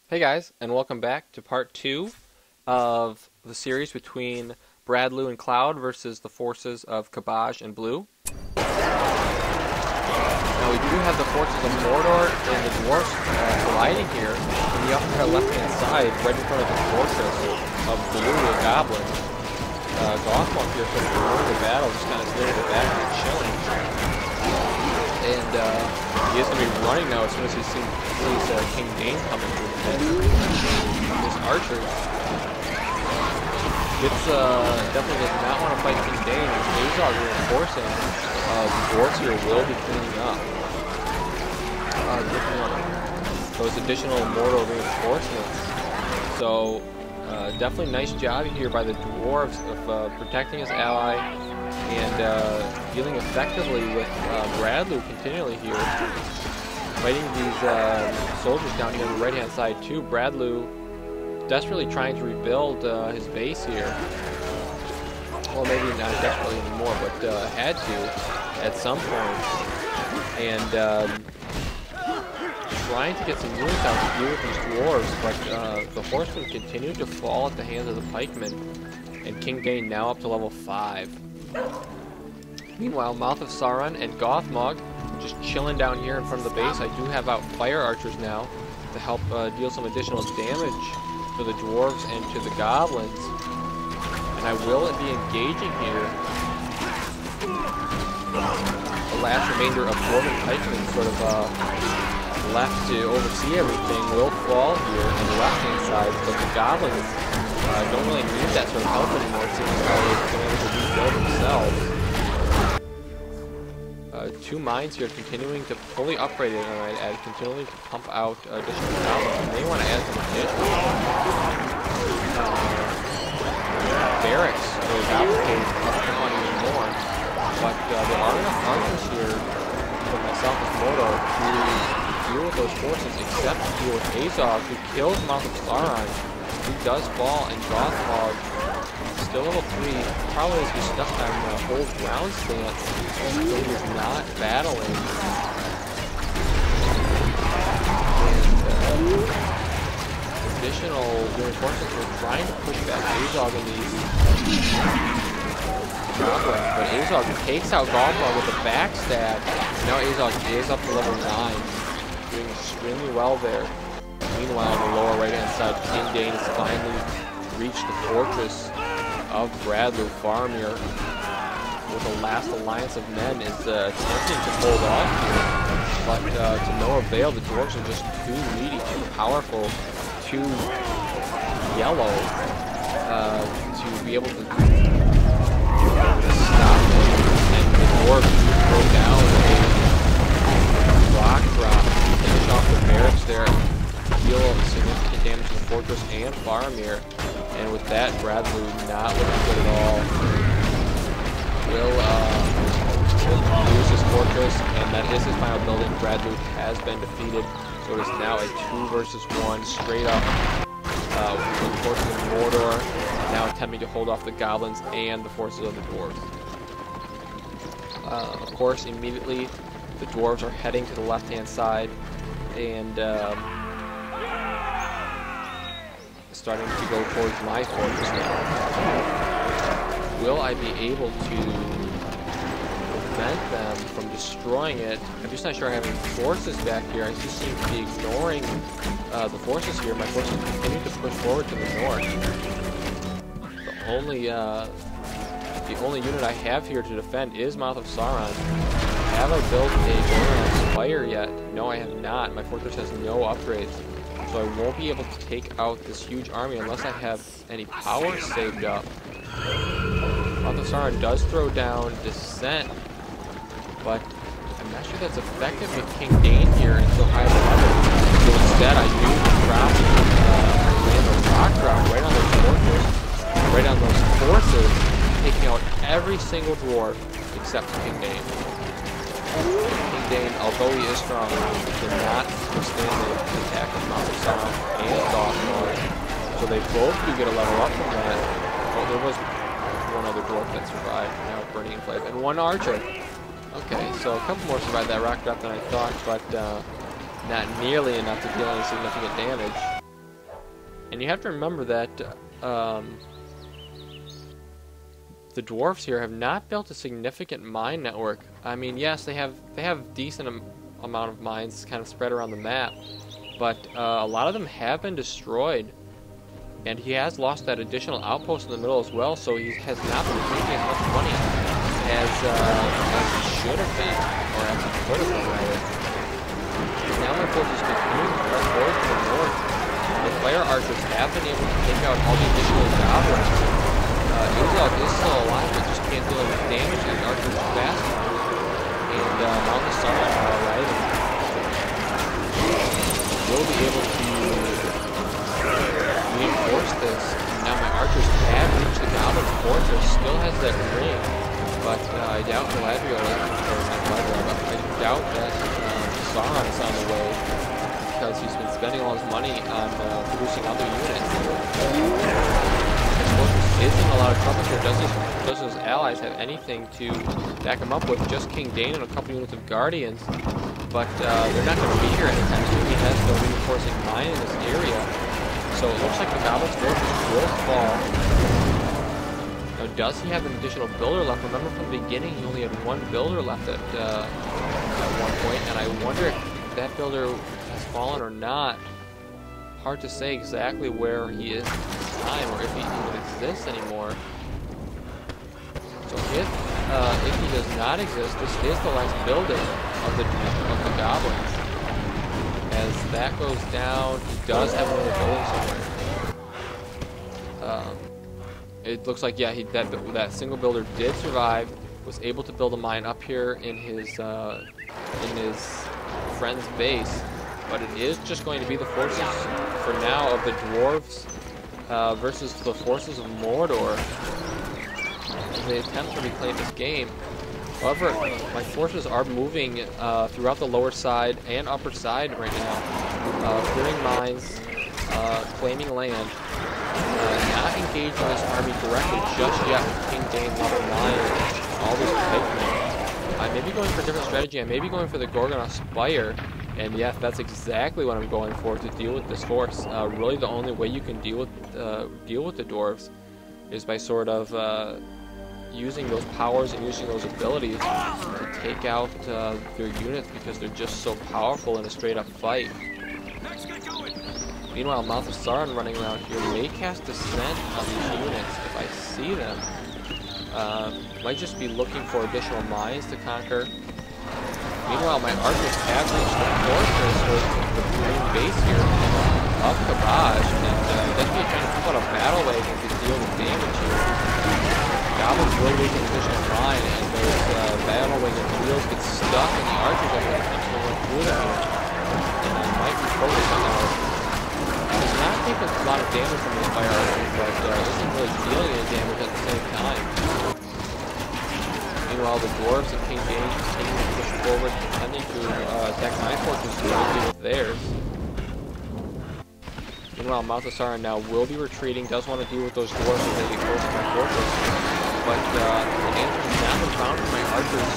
Hey guys, and welcome back to part 2 of the series between Bradloo and Cloud versus the forces of Kabaj and Blue. Now we do have the forces of Mordor and the dwarfs colliding here in the upper left-hand side, right in front of the fortress of Blue, the goblin. Gothmog here from the battle, just kind of sitting in the back and chilling. And he is going to be running now as soon as he sees King Dane coming through the pit. His archers. It's definitely does not want to fight King Dane. Azog reinforcing. The dwarves here will be cleaning up. Looking on those additional Mordor reinforcements. So definitely nice job here by the dwarves of protecting his ally and dealing effectively with Bradloo continually here. Fighting these soldiers down here on the right-hand side too. Bradloo desperately trying to rebuild his base here. Well, maybe not desperately anymore, but had to at some point. And trying to get some units out to deal with these dwarves, but the horsemen continue to fall at the hands of the pikemen. And King Dane now up to level 5. Meanwhile, Mouth of Sauron and Gothmog just chilling down here in front of the base. I do have out fire archers now to help deal some additional damage to the dwarves and to the goblins. And I will be engaging here. The last remainder of dwarven pikemen sort of left to oversee everything will fall here on the left-hand side, but the goblins don't really need that sort of help anymore. It seems how they've been able to rebuild themselves. 2 mines here continuing to fully upgrade it, and I'd add continuing to pump out additional goblins. And they want to add some additional barracks for the goblin cave on even more. But there are enough archers here for myself as Mordor to deal with those forces, except to deal with Azog, who kills Mouth of Sauron. He does fall, and Gothmog, still level 3, probably has to be stuck on the old ground stance, so he is not battling. And additional reinforcements are trying to push back Azog in these goblins, but Azog takes out Gothmog with a backstab. Now Azog is up to level 9, doing extremely well there. Meanwhile, on the lower right-hand side, King Dane has finally reached the fortress of Bradloo. Faramir, with the last alliance of men, is attempting to hold off here, but to no avail. The dwarves are just too meaty, too powerful, too yellow to be able to stop them. And the dwarves do throw down a rock drop to finish off the barracks there, deal significant damage to the fortress and Faramir. And with that, Bradloo not looking good at all. Will lose his fortress, and that is his final building. Bradloo has been defeated, so it is now a 2 versus 1 straight up with the forces of Mordor now attempting to hold off the goblins and the forces of the dwarves. Of course, immediately the dwarves are heading to the left-hand side and starting to go towards my fortress now. Will I be able to prevent them from destroying it? I'm just not sure I have any forces back here. I just seem to be ignoring the forces here. My forces continue to push forward to the north. The only unit I have here to defend is Mouth of Sauron. Have I built a Goron Spire yet? No, I have not. My fortress has no upgrades. So I won't be able to take out this huge army unless I have any power saved up. Mouth of Sauron does throw down Descent, but I'm not sure that's effective with King Dane here in so high of a level. So instead I do drop land a rock drop right on those fortress, right on those forces, taking out every single dwarf except King Dane. King Dane, although he is strong, cannot withstand the attack of Mouth of Sauron and Gothmog. So they both do get a level up from that. Oh, there was one other dwarf that survived, now Burning Enclave, and 1 archer. Okay, so a couple more survived that rock drop than I thought, but not nearly enough to deal any significant damage. And you have to remember that the dwarves here have not built a significant mine network. I mean, yes, they have decent amount of mines kind of spread around the map, but a lot of them have been destroyed. And he has lost that additional outpost in the middle as well, so he has not been making as much money as he should have been, or as he could have been, rather. Now my forces continue to press forward to the north. The fire archers have been able to take out all the additional goblins. Izog is still alive, but just can't deal enough damage as archers are fast enough. And Mount Asara are arriving. We'll be able to reinforce this. Now my archers have reached the goblin fortress, still has that ring, but I doubt Galadriel, or not Galadriel, but I doubt that Sauron is on the way, because he's been spending all his money on producing other units. His fortress is in a lot of trouble here. Does his allies have anything to back him up with? Just King Dane and a couple units of guardians, but they're not going to be here anytime soon. He has no reinforcing mine in this area. So it looks like the Goblin's fortress will fall. Now, does he have an additional builder left? Remember from the beginning, he only had one builder left at one point, and I wonder if that builder has fallen or not. Hard to say exactly where he is at this time, or if he even exists anymore. So if he does not exist, this is the last building of the Goblins. As that goes down, he does have another building somewhere. It looks like, yeah, that single builder did survive, was able to build a mine up here in his friend's base, but it is just going to be the forces for now of the dwarves versus the forces of Mordor as they attempt to reclaim this game. However, my forces are moving throughout the lower side and upper side right now, clearing mines, claiming land, not engaging this army directly just yet with King Dane level 9 and all these pikemen. I may be going for a different strategy. I may be going for the Gorgonoth Spire, and yeah, that's exactly what I'm going for to deal with this force. Really, the only way you can deal with the dwarves is by sort of using those powers and using those abilities to take out their units, because they're just so powerful in a straight-up fight. Meanwhile, Mouth of Sauron running around here may cast Descent on these units if I see them. Might just be looking for additional mines to conquer. Meanwhile, my archers have reached the fortress, or the main base here, of Kabaj, and definitely trying to put out a battle wagon to deal with damage here. Goblins will reach an additional mine, and those battle wagon wheels get stuck in the archers as they attempt to run through them here. And I might refocus on that. Does not take a lot of damage from these fire archers, but isn't really dealing any damage at the same time. Meanwhile, the dwarves of King Dane continue to push forward, intending to attack my fortress to deal with theirs. Meanwhile, Mouth of Sauron now will be retreating, does want to deal with those dwarves as they get close to my fortress. But the answer has not been found for my archers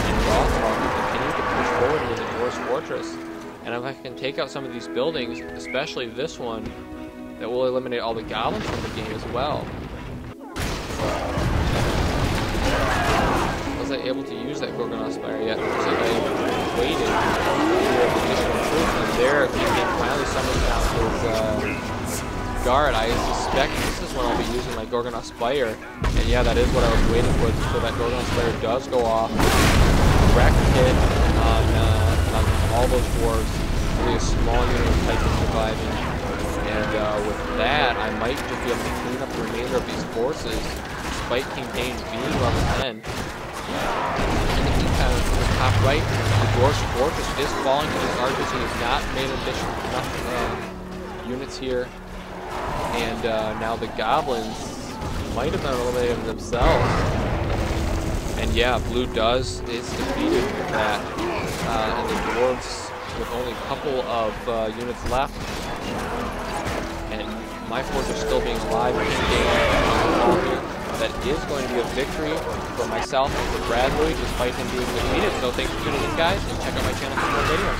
in Rothwok to continue to push forward into the dwarves' fortress. And if I can take out some of these buildings, especially this one, that will eliminate all the goblins from the game as well. Was I able to use that Gorgonoth Spire yet? Looks like I waited for additional troops, and there King Dane finally summons down his guard. I suspect this is when I'll be using my Gorgonoth Spire. And yeah, that is what I was waiting for, so that Gorgonoth Spire does go off. Direct hit on all those dwarves. Only a small unit of Titans surviving. And with that, I might just be able to clean up the remainder of these forces, despite King Dane being level 10. In the meantime, in the top right, the dwarf's fortress is falling to his archers. He has not made enough units here. And now the goblins might have been eliminated themselves. And yeah, blue is defeated with that. And the dwarves with only a couple of units left. And my fortress still being alive and here. That is going to be a victory for myself and for Bradloo, despite him being defeated. So thanks for tuning in, guys, and check out my channel for more videos.